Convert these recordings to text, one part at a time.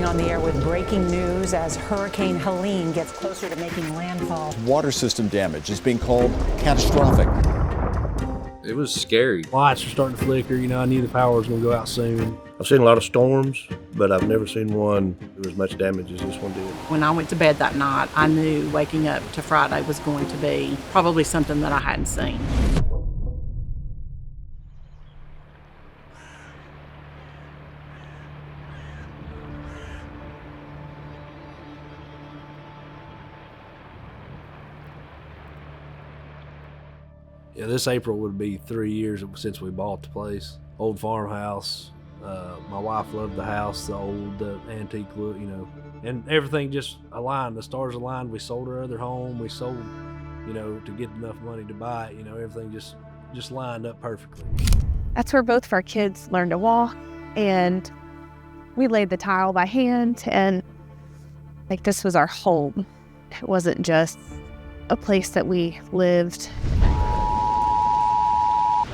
on the air with breaking news as Hurricane Helene gets closer to making landfall. Water system damage is being called catastrophic. It was scary. Lights were starting to flicker. I knew the power was going to go out soon. I've seen a lot of storms, but I've never seen one do as much damage as this one did. When I went to bed that night, I knew waking up to Friday was going to be probably something that I hadn't seen. Yeah, this April would be 3 years since we bought the place. Old farmhouse. My wife loved the house, the old antique look, and everything just aligned. The stars aligned. We sold our other home. We sold, to get enough money to buy it. Everything just lined up perfectly. That's where both of our kids learned to walk, and we laid the tile by hand, and this was our home. It wasn't just a place that we lived.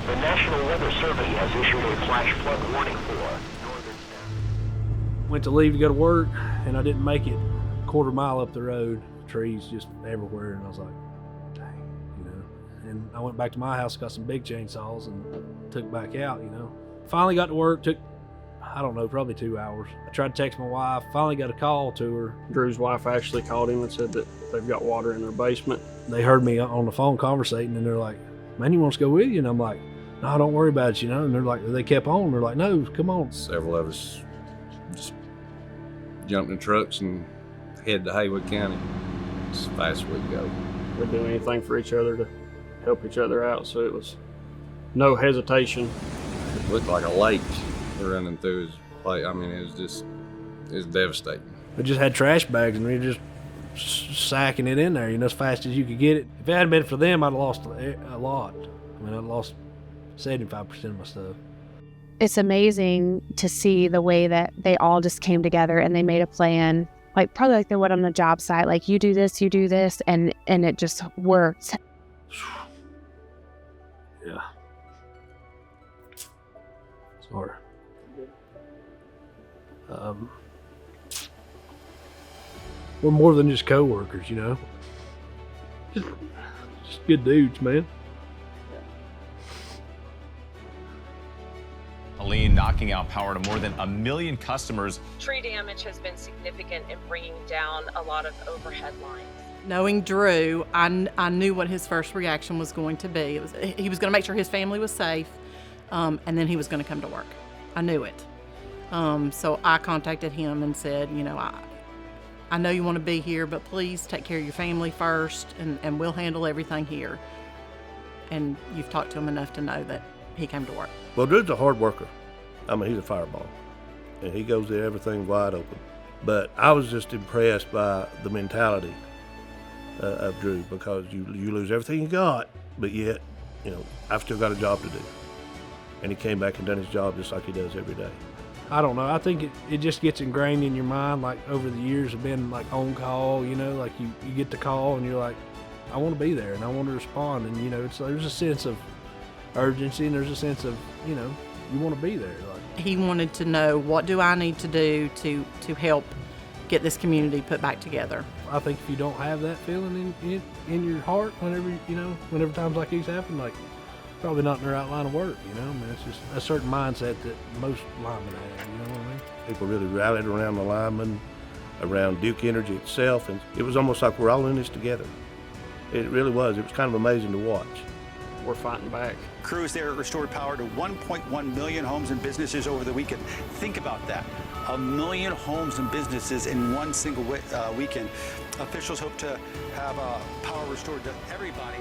The National Weather Service has issued a flash flood warning for northern states. Went to leave to go to work, and I didn't make it a quarter mile up the road. Trees just everywhere, and I was like, dang, And I went back to my house, got some big chainsaws, and took back out, Finally got to work, took, probably 2 hours. I tried to text my wife, finally got a call to her. Drew's wife actually called him and said that they've got water in their basement. They heard me on the phone conversating, and they're like, man, you want us to go with you? And I'm like, no, don't worry about it, And they're like, they kept on. They're like, no, come on. Several of us just jumped in trucks and headed to Haywood County as fast as we could go. We'd do anything for each other to help each other out, so it was no hesitation. It looked like a lake running through his place. I mean, it was devastating. We just had trash bags, and we were just sacking it in there, as fast as you could get it. If it hadn't been for them, I'd have lost a lot. I'd lost 75% of my stuff. It's amazing to see the way that they all just came together and they made a plan, probably like they would on the job site, you do this, and it just worked. Yeah. Sorry. We're more than just co-workers, Just good dudes, man. Helene knocking out power to more than 1 million customers. Tree damage has been significant in bringing down a lot of overhead lines. Knowing Drew, I knew what his first reaction was going to be. He was going to make sure his family was safe, and then he was going to come to work. I knew it. So I contacted him and said, I know you want to be here, but please take care of your family first, and we'll handle everything here. And you've talked to him enough to know that he came to work. Well, Drew's a hard worker. He's a fireball, and he goes there, everything wide open. But I was just impressed by the mentality of Drew, because you lose everything you got, but yet, I've still got a job to do. And he came back and done his job just like he does every day. I don't know. I think it just gets ingrained in your mind, over the years of being on call, you get the call and you're like, I want to be there and I want to respond. And, there's a sense of urgency, and there's a sense of, you want to be there. He wanted to know, what do I need to do to help get this community put back together? I think if you don't have that feeling in your heart whenever times like these happen, probably not in the right line of work, it's just a certain mindset that most linemen have, you know what I mean? People really rallied around the linemen, around Duke Energy itself, and it was almost like we're all in this together. It really was. It was kind of amazing to watch. We're fighting back. Crews there restored power to 1.1 million homes and businesses over the weekend. Think about that. 1 million homes and businesses in one single weekend. Officials hope to have power restored to everybody